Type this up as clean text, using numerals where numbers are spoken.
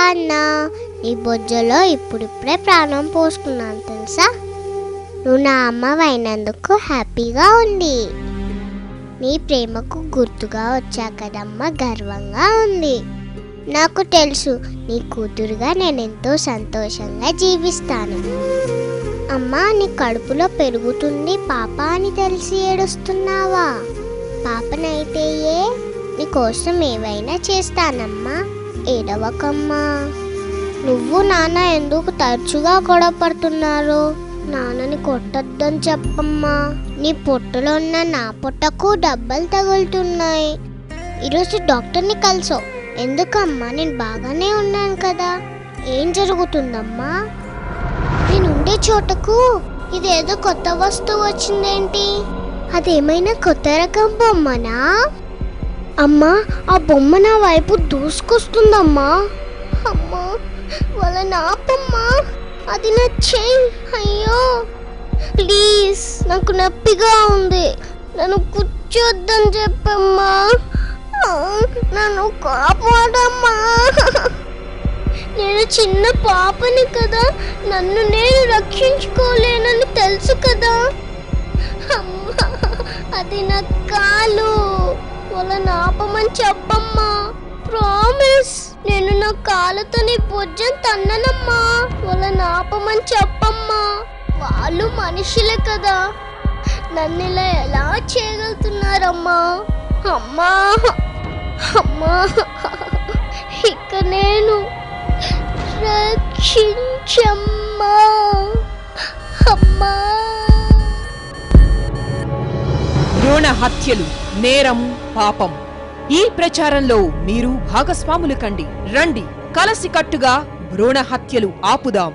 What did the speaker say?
అన్నా, నీ బొజ్జలో ఇప్పుడిప్పుడే ప్రాణం పోసుకున్నాను తెలుసా. నువ్వు నా అమ్మవైనందుకు హ్యాపీగా ఉంది. నీ ప్రేమకు గుర్తుగా వచ్చా కదమ్మా, గర్వంగా ఉంది. నాకు తెలుసు నీ కూతురుగా నేను ఎంతో సంతోషంగా జీవిస్తాను. అమ్మా, నీ కడుపులో పెరుగుతుంది పాప అని తెలిసి ఏడుస్తున్నావా? పాపనైతే నీకోసం ఏవైనా చేస్తానమ్మా, ఏడవకమ్మా. నువ్వు నాన్న ఎందుకు తరచుగా గొడవ పడుతున్నారు? నాన్నని కొట్టొద్దని చెప్పమ్మా. నీ పొట్టలో ఉన్న నా పొట్టకు దెబ్బలు తగులుతున్నాయి. ఈరోజు డాక్టర్ని కలిసావు ఎందుకమ్మా? నేను బాగానే ఉన్నాను కదా. ఏం జరుగుతుందమ్మా? నేనుండే చోటకు ఇదేదో కొత్త వస్తువు వచ్చిందేంటి? అదేమైనా కొత్త రకం బొమ్మనా? అమ్మా, ఆ బొమ్మ నా వైపు దూసుకొస్తుందమ్మా. అమ్మా, వాళ్ళ నాపమ్మా, అది నా చెయ్యి. అయ్యో ప్లీజ్, నాకు నొప్పిగా ఉంది. నన్ను కూర్చోద్దని చెప్పమ్మా. నన్ను కాపాడమ్మా. నేను చిన్న పాపని కదా, నన్ను నేను రక్షించుకోలేనని తెలుసు కదా. అమ్మా, అది నా కాలు. వాళ్ళని ఆపమని చెప్పమ్మా. ప్రామిస్, నేను నా కాళ్ళతో నీ భుజం తన్ననమ్మా. వాళ్ళని ఆపమని చెప్పమ్మా. వాళ్ళు మనుషులే కదా, నన్ను ఇలా ఎలా చేయగలుగుతున్నారమ్మా? అమ్మా అమ్మా, ఇక నేను రక్షించమ్మా. అమ్మా. భ్రూణ హత్యలు నేరం, పాపం. ఈ ప్రచారంలో మీరు భాగస్వాములు కండి. రండి, కలసికట్టుగా భ్రూణ హత్యలు ఆపుదాం.